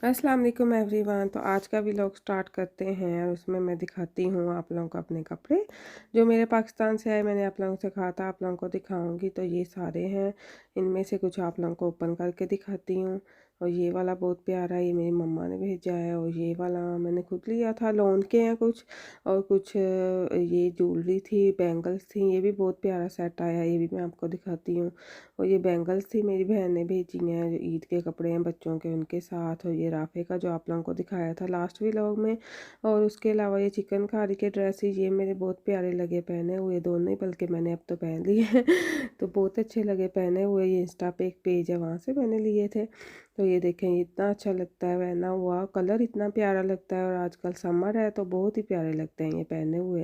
अस्सलाम वालेकुम एवरीवन। तो आज का व्लॉग स्टार्ट करते हैं और उसमें मैं दिखाती हूँ आप लोगों को अपने कपड़े जो मेरे पाकिस्तान से आए। मैंने आप लोगों से कहा था आप लोगों को दिखाऊंगी, तो ये सारे हैं। इनमें से कुछ आप लोगों को ओपन करके दिखाती हूँ। और ये वाला बहुत प्यारा है, ये मेरी मम्मा ने भेजा है। और ये वाला मैंने खुद लिया था, लोन के हैं कुछ। और कुछ ये ज्वेलरी थी, बैंगल्स थी, ये भी बहुत प्यारा सेट आया, ये भी मैं आपको दिखाती हूँ। और ये बैंगल्स थी, मेरी बहन ने भेजी हैं, जो ईद के कपड़े हैं बच्चों के, उनके साथ। और ये राफे का जो आप लोगों को दिखाया था लास्ट व्लॉग में। और उसके अलावा ये चिकनकारी के ड्रेसेस, ये मेरे बहुत प्यारे लगे पहने हुए, दोनों ही, बल्कि मैंने अब तो पहन लिए हैं तो बहुत अच्छे लगे पहने हुए। ये इंस्टा पे एक पेज है, वहाँ से मैंने लिए थे। तो ये देखें, ये इतना अच्छा लगता है पहना हुआ, कलर इतना प्यारा लगता है। और आजकल समर है तो बहुत ही प्यारे लगते हैं ये पहने हुए।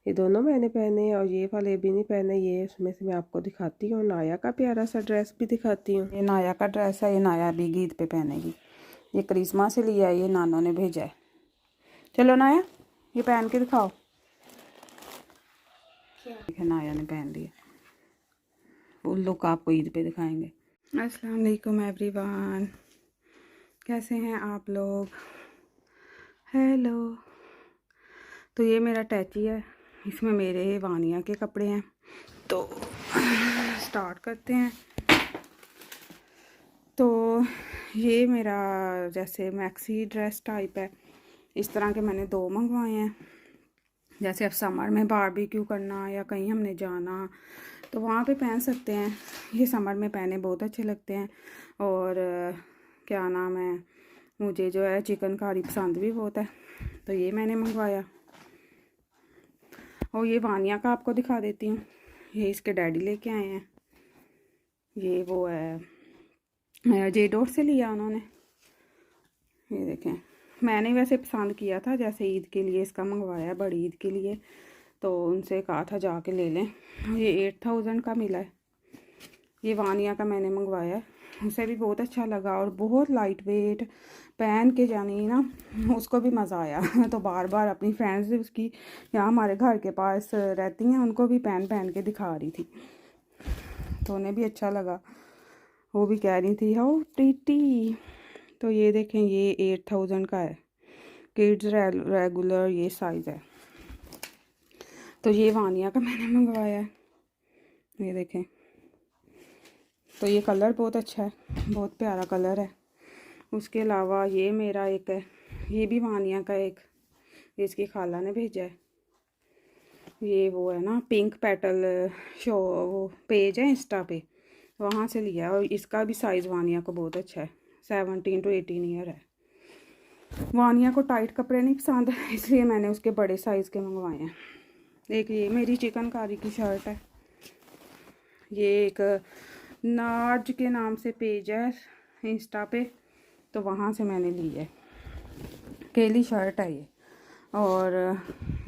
ये दोनों मैंने पहने हैं और ये वाले भी नहीं पहने। ये उसमें से मैं आपको दिखाती हूँ, नाया का प्यारा सा ड्रेस भी दिखाती हूँ। ये नाया का ड्रेस है, ये नाया भी ईद पे पहनेगी। ये करिश्मा से लिया है, ये नानों ने भेजा है। चलो नाया, ये पहन के दिखाओ। क्या नाया ने पहन लिया, वो लुक आपको ईद पे दिखाएंगे। अस्सलाम वालेकुम एवरीवन, कैसे हैं आप लोग? हेलो। तो ये मेरा टैची है, इसमें मेरे वानिया के कपड़े हैं। तो स्टार्ट करते हैं। तो ये मेरा जैसे मैक्सी ड्रेस टाइप है, इस तरह के मैंने 2 मंगवाए हैं। जैसे अब समर में बारबेक्यू करना या कहीं हमने जाना तो वहाँ पे पहन सकते हैं। ये समर में पहने बहुत अच्छे लगते हैं। और क्या नाम है, मुझे जो है चिकनकारी पसंद भी बहुत है, तो ये मैंने मंगवाया। और ये वानिया का आपको दिखा देती हूँ। ये इसके डैडी लेके आए हैं। ये वो है जे डॉट से लिया उन्होंने। ये देखें, मैंने वैसे पसंद किया था, जैसे ईद के लिए इसका मंगवाया है, बड़ी ईद के लिए। तो उनसे कहा था जाके ले लें। ये 8000 का मिला है। ये वानिया का मैंने मंगवाया है, उसे भी बहुत अच्छा लगा और बहुत लाइट वेट, पहन के जानी ना उसको भी मज़ा आया तो बार बार अपनी फ्रेंड्स उसकी यहाँ हमारे घर के पास रहती हैं, उनको भी पहन पहन के दिखा रही थी, तो उन्हें भी अच्छा लगा। वो भी कह रही थी हाउ टीटी। तो ये देखें, ये 8000 का है, किड्स रेगुलर ये साइज़ है। तो ये वानिया का मैंने मंगवाया है, ये देखें। तो ये कलर बहुत अच्छा है, बहुत प्यारा कलर है। उसके अलावा ये मेरा एक है, ये भी वानिया का एक, इसकी खाला ने भेजा है। ये वो है ना पिंक पेटल शो, वो पेज है इंस्टा पे, वहाँ से लिया। और इसका भी साइज़ वानिया को बहुत अच्छा है, 17 to 18 ईयर है। वानिया को टाइट कपड़े नहीं पसंद इसलिए मैंने उसके बड़े साइज़ के मंगवाए हैं। एक ये मेरी चिकनकारी की शर्ट है, ये एक नार्ज के नाम से पेज है इंस्टा पे, तो वहाँ से मैंने ली है। केली शर्ट है ये। और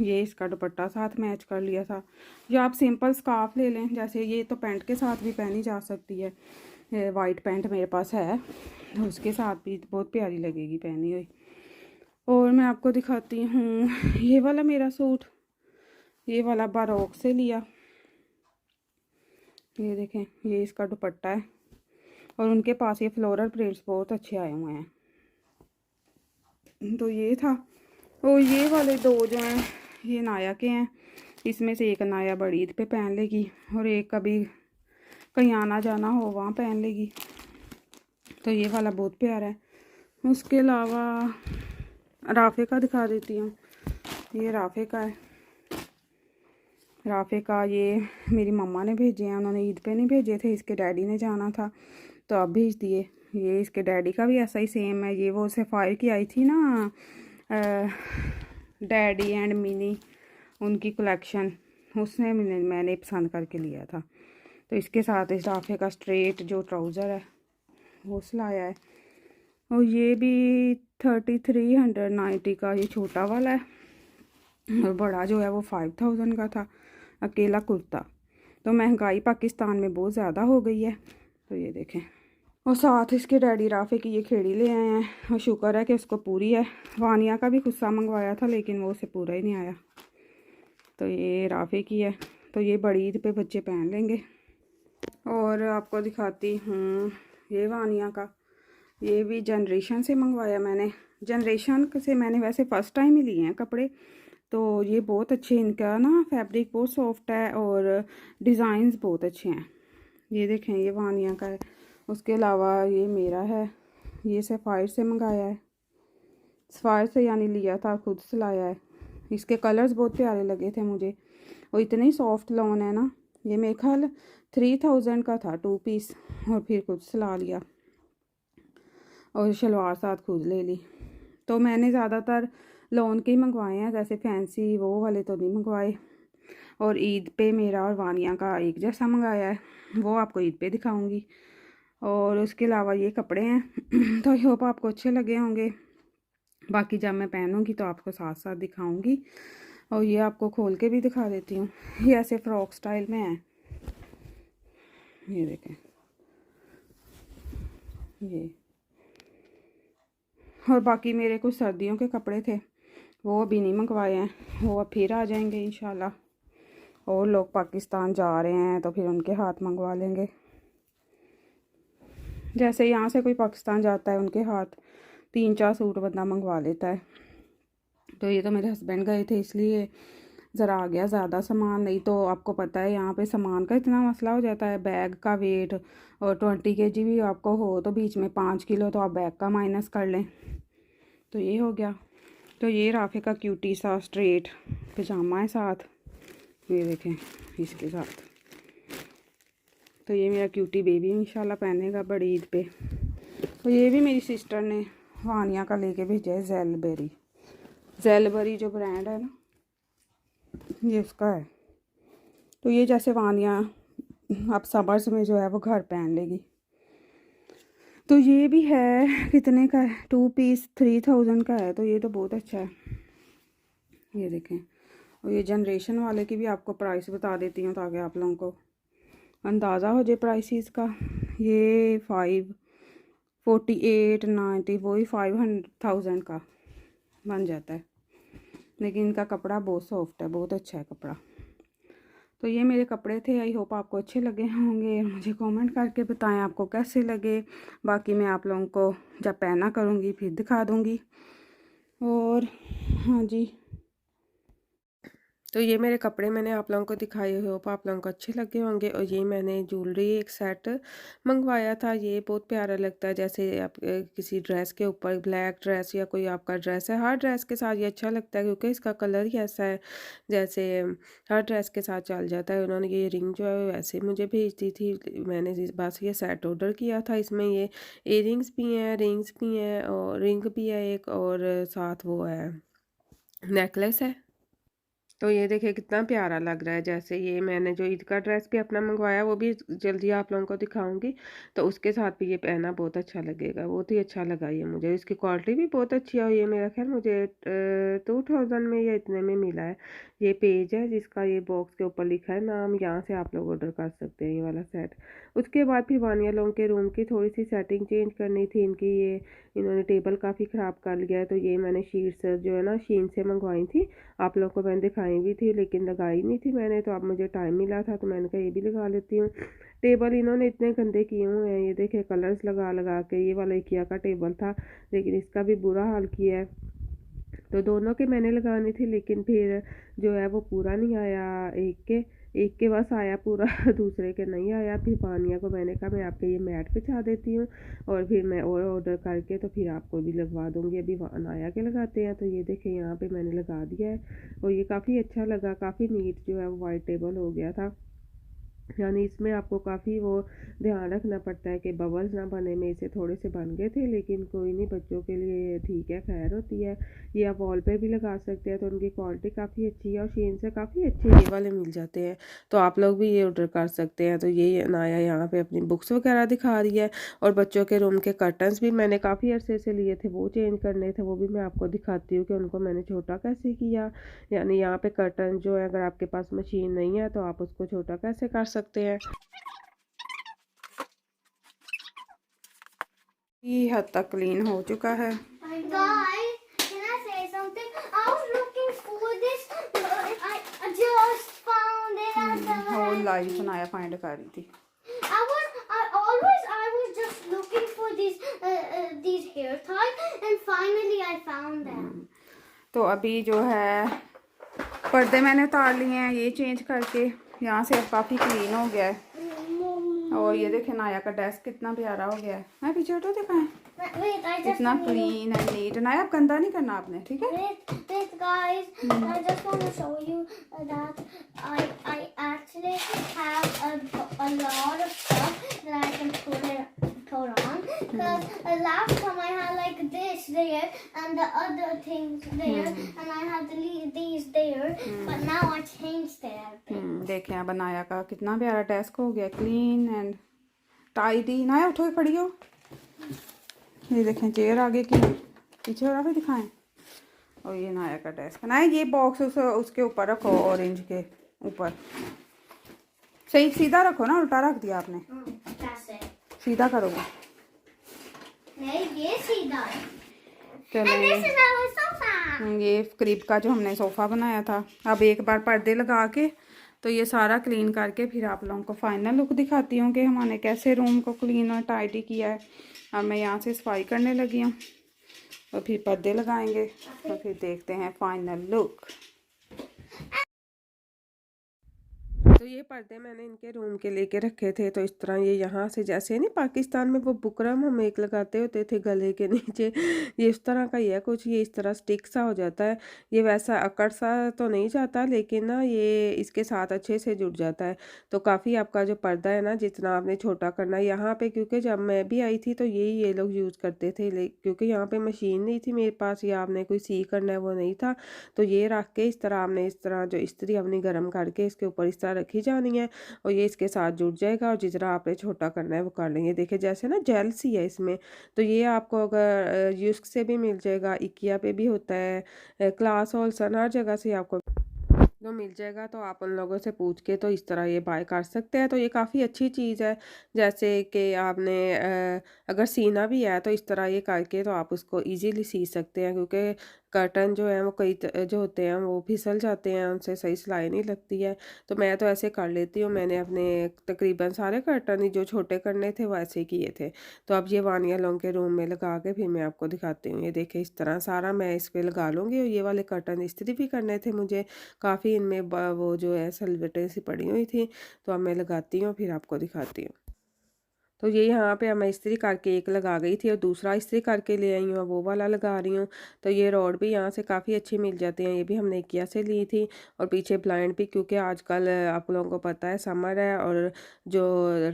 ये इसका दुपट्टा साथ मैच कर लिया था। या आप सिंपल स्कार्फ ले लें, जैसे ये तो पैंट के साथ भी पहनी जा सकती है। वाइट पैंट मेरे पास है, तो उसके साथ भी बहुत प्यारी लगेगी पहनी हुई। और मैं आपको दिखाती हूँ ये वाला मेरा सूट, ये वाला बारोक से लिया। ये देखें, ये इसका दुपट्टा है और उनके पास ये फ्लोरल प्रिंट्स बहुत अच्छे आए हुए हैं। तो ये था। और ये वाले 2 जो हैं ये नाया के हैं, इसमें से एक नाया बड़ी ईद पे पहन लेगी और एक कभी कहीं आना जाना हो वहाँ पहन लेगी। तो ये वाला बहुत प्यारा है। उसके अलावा राफे का दिखा देती हूँ। ये राफे का है, राफे का ये मेरी मम्मा ने भेजे हैं, उन्होंने ईद पे नहीं भेजे थे, इसके डैडी ने जाना था तो अब भेज दिए। ये इसके डैडी का भी ऐसा ही सेम है। ये वो सफ़ायर की आई थी ना डैडी एंड मिनी, उनकी कलेक्शन, उसने मैंने पसंद करके लिया था। तो इसके साथ इस राफे का स्ट्रेट जो ट्राउज़र है वो सिलाया है। और ये भी 3390 का ये छोटा वाला है और बड़ा जो है वो 5000 का था, अकेला कुर्ता। तो महंगाई पाकिस्तान में बहुत ज़्यादा हो गई है। तो ये देखें, और साथ इसके डैडी राफे की ये खेड़ी ले आए हैं और शुक्र है कि उसको पूरी है। वानिया का भी खुस्सा मंगवाया था लेकिन वो उसे पूरा ही नहीं आया। तो ये राफे की है, तो ये बड़ी ईद पे बच्चे पहन लेंगे। और आपको दिखाती हूँ ये वानिया का, ये भी जनरेशन से मंगवाया मैंने। जनरेशन से मैंने वैसे फ़र्स्ट टाइम ही लिए हैं कपड़े। तो ये बहुत अच्छे, इनका ना फैब्रिक बहुत सॉफ्ट है और डिज़ाइंस बहुत अच्छे हैं। ये देखें, ये वानिया का है। उसके अलावा ये मेरा है, ये सफ़ायर से मंगाया है। सफ़ायर से यानी लिया था, खुद सिलाया है। इसके कलर्स बहुत प्यारे लगे थे मुझे और इतने ही सॉफ्ट लॉन है ना। ये मेरे ख्याल 3000 का था 2 पीस, और फिर खुद सिला लिया और शलवार साथ खुद ले ली। तो मैंने ज़्यादातर लॉन के ही मंगवाए हैं, जैसे फैंसी वो वाले तो नहीं मंगवाए। और ईद पे मेरा और वानिया का एक जैसा मंगाया है, वो आपको ईद पे दिखाऊंगी। और उसके अलावा ये कपड़े हैं तो आई होप आपको अच्छे लगे होंगे। बाकी जब मैं पहनूंगी तो आपको साथ साथ दिखाऊंगी। और ये आपको खोल के भी दिखा देती हूँ। ये ऐसे फ्रॉक स्टाइल में है, ये देखें ये। और बाकी मेरे कुछ सर्दियों के कपड़े थे, वो अभी नहीं मंगवाए हैं, वो अब फिर आ जाएंगे इंशाल्लाह। और लोग पाकिस्तान जा रहे हैं तो फिर उनके हाथ मंगवा लेंगे। जैसे यहाँ से कोई पाकिस्तान जाता है, उनके हाथ 3-4 सूट बंदा मंगवा लेता है। तो ये तो मेरे हस्बैंड गए थे इसलिए ज़रा आ गया ज़्यादा सामान। नहीं तो आपको पता है यहाँ पे सामान का इतना मसला हो जाता है, बैग का वेट। और 20 kg भी आपको हो तो बीच में 5 किलो तो आप बैग का माइनस कर लें। तो ये हो गया। तो ये राफे का क्यूटी सा स्ट्रेट पजामा है साथ, ये देखें इसके साथ। तो ये मेरा क्यूटी बेबी इंशाल्लाह पहनेगा बड़ी ईद पे। तो ये भी मेरी सिस्टर ने वानिया का लेके भेजा है, जेलबरी जो ब्रांड है ना, ये उसका है। तो ये जैसे वानिया अब समर्स में जो है वो घर पहन लेगी। तो ये भी है, कितने का है, 2 पीस 3000 का है। तो ये तो बहुत अच्छा है, ये देखें। और ये जनरेशन वाले की भी आपको प्राइस बता देती हूँ ताकि आप लोगों को अंदाज़ा हो जाए प्राइसेस का। ये 54890, वही 5000 का बन जाता है। लेकिन इनका कपड़ा बहुत सॉफ्ट है, बहुत अच्छा है कपड़ा। तो ये मेरे कपड़े थे, आई होप आपको अच्छे लगे होंगे। मुझे कमेंट करके बताएं आपको कैसे लगे। बाकी मैं आप लोगों को जब पहना करूँगी फिर दिखा दूँगी। और हाँ जी, तो ये मेरे कपड़े मैंने आप लोगों को दिखाए हुए, होप आप लोगों को अच्छे लगे होंगे। और ये मैंने ज्वेलरी एक सेट मंगवाया था, ये बहुत प्यारा लगता है। जैसे आप किसी ड्रेस के ऊपर, ब्लैक ड्रेस या कोई आपका ड्रेस है, हर ड्रेस के साथ ये अच्छा लगता है क्योंकि इसका कलर ही ऐसा है जैसे हर ड्रेस के साथ चल जाता है। उन्होंने ये रिंग जो है वैसे मुझे भेज दी थी, मैंने बस ये सेट ऑर्डर किया था। इसमें ये इयरिंग्स भी हैं, रिंग्स भी हैं और रिंग भी है एक, और साथ वो है नेकलेस है। तो ये देखिए कितना प्यारा लग रहा है। जैसे ये मैंने जो ईद का ड्रेस भी अपना मंगवाया वो भी जल्दी आप लोगों को दिखाऊंगी, तो उसके साथ भी ये पहना बहुत अच्छा लगेगा। बहुत ही अच्छा लगा ये मुझे, इसकी क्वालिटी भी बहुत अच्छी है। और ये मेरा ख्याल मुझे 2000 में या इतने में मिला है। ये पेज है जिसका ये बॉक्स के ऊपर लिखा है नाम, यहाँ से आप लोग ऑर्डर कर सकते हैं ये वाला सेट। उसके बाद फिर वानिया लोगों के रूम की थोड़ी सी सेटिंग चेंज करनी थी। इनकी ये इन्होंने टेबल काफ़ी ख़राब कर लिया है, तो ये मैंने शीट्स जो है ना शीन से मंगवाई थी। आप लोगों को मैंने दिखाई भी थी लेकिन लगाई नहीं थी मैंने, तो अब मुझे टाइम मिला था तो मैंने कहा ये भी लगा लेती हूँ। टेबल इन्होंने इतने गंदे किए हुए हैं, ये देखे कलर्स लगा लगा के। ये वाला इकिया का टेबल था लेकिन इसका भी बुरा हाल किया है। तो दोनों के मैंने लगानी थी लेकिन फिर जो है वो पूरा नहीं आया। एक के बस आया पूरा दूसरे के नहीं आया। फिर पानिया को मैंने कहा मैं आपके ये मैट बिछा देती हूँ और फिर मैं और ऑर्डर करके तो फिर आपको भी लगवा दूँगी। अभी अनाया के लगाते हैं। तो ये देखें यहाँ पे मैंने लगा दिया है और ये काफ़ी अच्छा लगा, काफ़ी नीट जो है वो वाइट टेबल हो गया था। यानी इसमें आपको काफ़ी वो ध्यान रखना पड़ता है कि बबल्स ना बने। में से थोड़े से बन गए थे लेकिन कोई नहीं, बच्चों के लिए ठीक है, खैर होती है। ये आप वॉल पे भी लगा सकते हैं। तो उनकी क्वालिटी काफ़ी अच्छी है और शीन से काफ़ी अच्छे ये वाले मिल जाते हैं, तो आप लोग भी ये ऑर्डर कर सकते हैं। तो ये नाया यहाँ पे अपनी बुक्स वगैरह दिखा रही है। और बच्चों के रूम के कर्टन्स भी मैंने काफ़ी अरसे से लिए थे, वो चेंज करने थे, वो भी मैं आपको दिखाती हूँ कि उनको मैंने छोटा कैसे किया। यानी यहाँ पे कर्टन जो है अगर आपके पास मशीन नहीं है तो आप उसको छोटा कैसे कर सकते हैं। ये हद तक क्लीन हो चुका है। Guys, can I say something? I was looking for this. I just found it. Whole live सुनाया फाइंड कर रही थी। I was just looking for this these hair ties, and finally I found them. तो अभी जो है पर्दे मैंने उतार लिए हैं, ये चेंज करके यहाँ से अब काफ़ी क्लीन हो गया है। और ये देखें नाया का डेस्क कितना प्यारा हो गया है। मैं पीछे हटो दिखाएं, Wait, I just इतना want to- clean and neat. नाया अब गंदा नहीं करना आपने, ठीक है? Wait, guys. I just want to show you that I actually have a lot of stuff that I can put on. Because last time I had like this there and the other things there, and I had to leave these there. But now I changed it. देखें अब नाया का कितना प्यारा desk हो गया, clean and tidy. नाया उठो, खड़ी हो। ये देखें चेयर आगे की, पीछे और भी दिखाएं। और ये नाया का डेस्क। नाया ये बॉक्स उसके ऊपर रखो, ऑरेंज के ऊपर। सही सीधा रखो ना, उल्टा रख दिया आपने। That's it. सीधा करोगे? नहीं, ये सीधा है. चलो And this is our sofa. ये करीब का जो हमने सोफ़ा बनाया था। अब एक बार पर्दे लगा के तो ये सारा क्लीन करके फिर आप लोगों को फाइनल लुक दिखाती हूँ कि हमने कैसे रूम को क्लीन और टाइडी किया है। अब मैं यहाँ से सफाई करने लगी हूँ और फिर पर्दे लगाएंगे और फिर देखते हैं फाइनल लुक। तो ये पर्दे मैंने इनके रूम के लेके रखे थे, तो इस तरह ये यहाँ से जैसे नहीं पाकिस्तान में वो बुकरम हम एक लगाते होते थे गले के नीचे, ये इस तरह का ही है कुछ। ये इस तरह स्टिक सा हो जाता है। ये वैसा अकड़ सा तो नहीं जाता, लेकिन ना ये इसके साथ अच्छे से जुड़ जाता है। तो काफ़ी आपका जो पर्दा है ना, जितना आपने छोटा करना है यहाँ पे, क्योंकि जब मैं भी आई थी तो यही ये लोग यूज़ करते थे, क्योंकि यहाँ पे मशीन नहीं थी मेरे पास, या आपने कोई सी करना है वो नहीं था। तो ये रख के इस तरह आपने इस तरह जो इस्त्री अपनी गर्म करके इसके ऊपर इस तरह रखी जानी है और ये इसके साथ जुड़ जाएगा। और जितना आपने छोटा करना है वो कर लेंगे। देखिए जैसे ना जेल सी है इसमें, तो ये आपको अगर यूस्क से भी मिल जाएगा, इकिया पे भी होता है, क्लास हॉलसन हर जगह से आपको तो मिल जाएगा। तो आप उन लोगों से पूछ के तो इस तरह ये बाय कर सकते हैं। तो ये काफ़ी अच्छी चीज़ है। जैसे कि आपने अगर सीना भी है तो इस तरह ये करके तो आप उसको इजीली सी सकते हैं, क्योंकि कर्टन जो है वो जो होते हैं वो फिसल जाते हैं, उनसे सही सिलाई नहीं लगती है। तो मैं तो ऐसे कर लेती हूँ। मैंने अपने तकरीबन सारे कर्टन ही जो छोटे करने थे वो ऐसे किए थे। तो अब ये वानिया लोगों के रूम में लगा के फिर मैं आपको दिखाती हूँ। ये देखिए इस तरह सारा मैं इस पर लगा लूँगी। और ये वाले कर्टन इस्त्री भी करने थे मुझे, काफ़ी इनमें वो जो है सलवटें सी पड़ी हुई थी। तो अब मैं लगाती हूँ फिर आपको दिखाती हूँ। तो ये यहाँ पे मैं इस्त्री करके एक लगा गई थी और दूसरा इस्त्री करके ले आई हूँ, वो वाला लगा रही हूँ। तो ये रॉड भी यहाँ से काफ़ी अच्छी मिल जाती हैं। ये भी हमने इकिया से ली थी। और पीछे ब्लाइंड भी, क्योंकि आजकल आप लोगों को पता है समर है और जो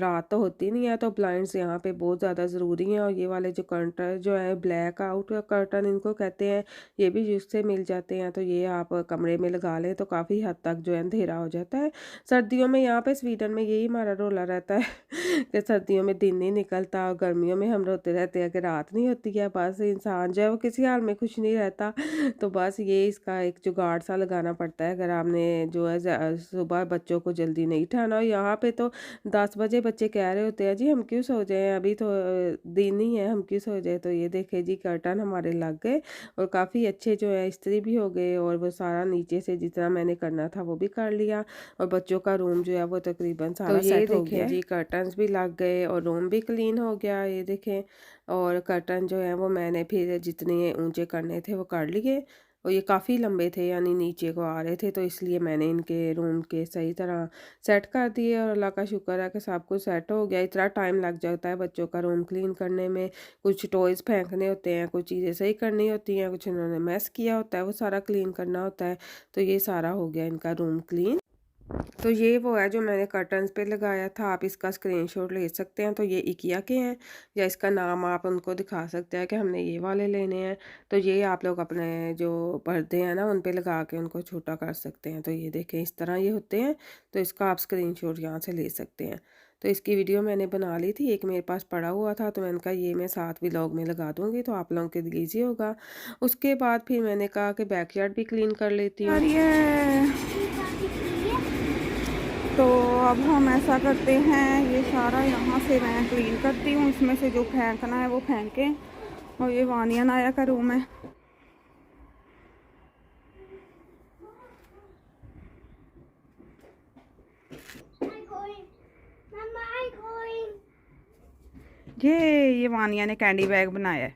रात तो होती नहीं है, तो ब्लाइंड्स यहाँ पे बहुत ज़्यादा ज़रूरी हैं। और ये वाले जो कर्टन जो है ब्लैक आउट कर्टन इनको कहते हैं, ये भी यूज से मिल जाते हैं। तो ये आप कमरे में लगा लें तो काफ़ी हद तक जो है अंधेरा हो जाता है। सर्दियों में यहाँ पे स्वीडन में यही हमारा रोला रहता है कि सर्दियों में दिन नहीं निकलता और गर्मियों में हम रोते रहते हैं कि रात नहीं होती है। बस इंसान जो है वो किसी हाल में खुश नहीं रहता। तो बस ये इसका एक जुगाड़ सा लगाना पड़ता है। अगर आपने जो है सुबह बच्चों को जल्दी नहीं उठाना, और यहाँ पे तो 10 बजे बच्चे कह रहे होते हैं जी हम क्यों सो जाएं, अभी तो दिन ही है, हम क्यों सो जाए। तो ये देखे जी कर्टन हमारे लग गए और काफ़ी अच्छे जो है इस्त्री भी हो गए। और वो सारा नीचे से जितना मैंने करना था वो भी कर लिया। और बच्चों का रूम जो है वो तकरीबन सारा सेट हो गया जी। कर्टन्स भी लग गए और रूम भी क्लीन हो गया, ये देखें। और कर्टन जो है वो मैंने फिर जितने ऊंचे करने थे वो कर लिए। और ये काफ़ी लंबे थे, यानी नीचे को आ रहे थे, तो इसलिए मैंने इनके रूम के सही तरह सेट कर दिए। और अल्लाह का शुक्र है कि सब कुछ सेट हो गया। इतना टाइम लग जाता है बच्चों का रूम क्लीन करने में, कुछ टॉयज़ फेंकने होते हैं, कुछ चीज़ें सही करनी होती हैं, कुछ इन्होंने मैस किया होता है वो सारा क्लीन करना होता है। तो ये सारा हो गया इनका रूम क्लीन। तो ये वो है जो मैंने कर्टन्स पे लगाया था, आप इसका स्क्रीनशॉट ले सकते हैं। तो ये इकिया के हैं, या इसका नाम आप उनको दिखा सकते हैं कि हमने ये वाले लेने हैं। तो ये आप लोग अपने जो पर्दे हैं ना उन पे लगा के उनको छोटा कर सकते हैं। तो ये देखें इस तरह ये होते हैं। तो इसका आप स्क्रीनशॉट यहाँ से ले सकते हैं। तो इसकी वीडियो मैंने बना ली थी, एक मेरे पास पड़ा हुआ था, तो मैंने कहा ये मैं साथ व्लॉग में लगा दूँगी तो आप लोगों के लिए ईजी होगा। उसके बाद फिर मैंने कहा कि बैकयार्ड भी क्लीन कर लेती हूँ। तो अब हम ऐसा करते हैं, ये सारा यहाँ से मैं क्लीन करती हूँ, इसमें से जो फेंकना है वो फेंकें। और ये वानिया नाया का रूम है। ये वानिया ने कैंडी बैग बनाया है।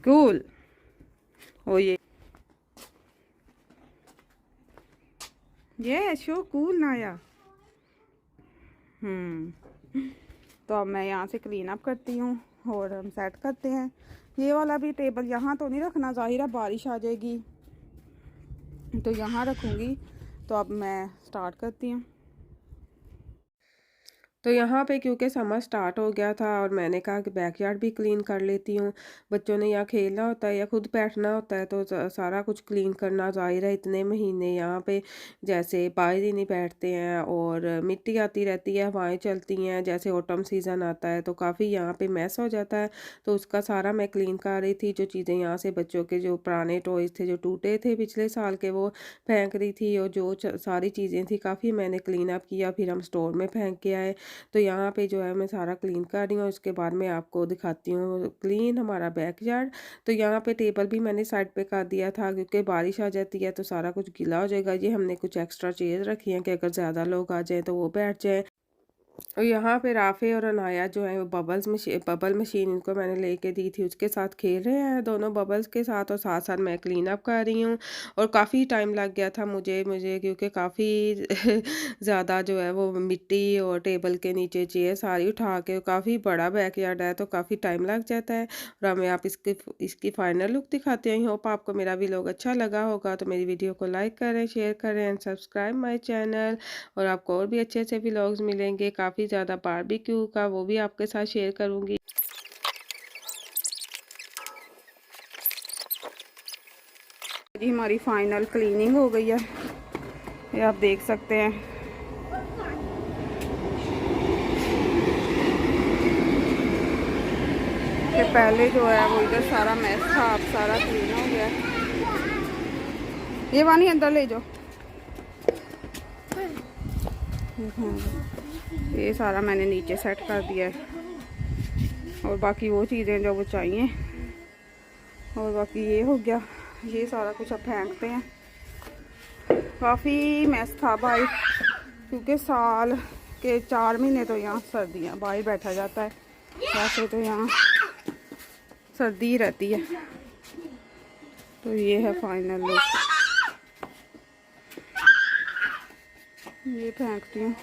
कूल। ओ ये शो कूल नाया। तो अब मैं यहाँ से क्लीन अप करती हूँ और हम सेट करते हैं। ये वाला भी टेबल यहाँ तो नहीं रखना, ज़ाहिर है बारिश आ जाएगी तो यहाँ रखूँगी। तो अब मैं स्टार्ट करती हूँ। तो यहाँ पे क्योंकि समर स्टार्ट हो गया था और मैंने कहा कि बैकयार्ड भी क्लीन कर लेती हूँ। बच्चों ने यहाँ खेलना होता है या खुद बैठना होता है तो सारा कुछ क्लीन करना ज़ाहिर है। इतने महीने यहाँ पे जैसे बाहर ही नहीं बैठते हैं और मिट्टी आती रहती है, हवाएं चलती हैं, जैसे ऑटम सीज़न आता है तो काफ़ी यहाँ पे मैस हो जाता है। तो उसका सारा मैं क्लीन कर रही थी। जो चीज़ें यहाँ से बच्चों के जो पुराने टॉयज़ थे जो टूटे थे पिछले साल के वो फेंक रही थी और जो सारी चीज़ें थी काफ़ी मैंने क्लीन अप किया। फिर हम स्टोर में फेंक के आए। तो यहाँ पे जो है मैं सारा क्लीन कर रही हूँ। इसके बाद मैं आपको दिखाती हूँ क्लीन हमारा बैकयार्ड। तो यहाँ पे टेबल भी मैंने साइड पे कर दिया था क्योंकि बारिश आ जाती है तो सारा कुछ गीला हो जाएगा। ये हमने कुछ एक्स्ट्रा चेयर रखी हैं कि अगर ज़्यादा लोग आ जाएँ तो वो बैठ जाएँ। और यहाँ पे राफे और अनाया जो है वो बबल मशीन इनको मैंने लेके दी थी, उसके साथ खेल रहे हैं दोनों बबल्स के साथ और साथ साथ मैं क्लीन अप कर रही हूँ। और काफ़ी टाइम लग गया था मुझे मुझे क्योंकि काफ़ी ज़्यादा जो है वो मिट्टी और टेबल के नीचे चेयर सारी उठा के, काफ़ी बड़ा बैकयार्ड है तो काफ़ी टाइम लग जाता है। और हमें आप इसकी फाइनल लुक दिखाते हैं। होप आपको मेरा व्लॉग अच्छा लगा होगा। तो मेरी वीडियो को लाइक करें, शेयर करें एंड सब्सक्राइब माई चैनल। और आपको और भी अच्छे अच्छे व्लॉग्स मिलेंगे, काफ़ी ज़्यादा बारबेक्यू का वो भी आपके साथ शेयर करूँगी। जी हमारी फाइनल क्लीनिंग हो गई है, ये आप देख सकते हैं। कि पहले जो है वो इधर सारा मैस था, अब सारा क्लीन हो गया। ये वानी अंदर ले जाओ। ये सारा मैंने नीचे सेट कर दिया है और बाकी वो चीज़ें जो वो चाहिए। और बाकी ये हो गया, ये सारा कुछ अब फेंकते हैं। काफ़ी मैस था भाई क्योंकि साल के 4 महीने तो यहाँ सर्दियाँ बाहर बैठा जाता है, वैसे तो यहाँ सर्दी ही रहती है। तो ये है फाइनल लुक, ये फेंकती हूँ।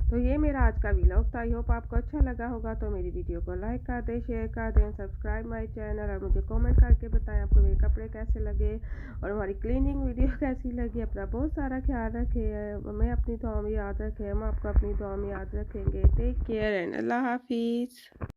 तो ये मेरा आज का व्लॉग था। आई होप आपको अच्छा लगा होगा। तो मेरी वीडियो को लाइक कर दें, शेयर कर दें, सब्सक्राइब माय चैनल और मुझे कमेंट करके बताएं आपको मेरे कपड़े कैसे लगे और हमारी क्लीनिंग वीडियो कैसी लगी। अपना बहुत सारा ख्याल रखें, हमें अपनी दुआ में याद रखें, हम आपको अपनी दुआ में याद रखेंगे। टेक केयर एंड अल्लाह हाफिज़।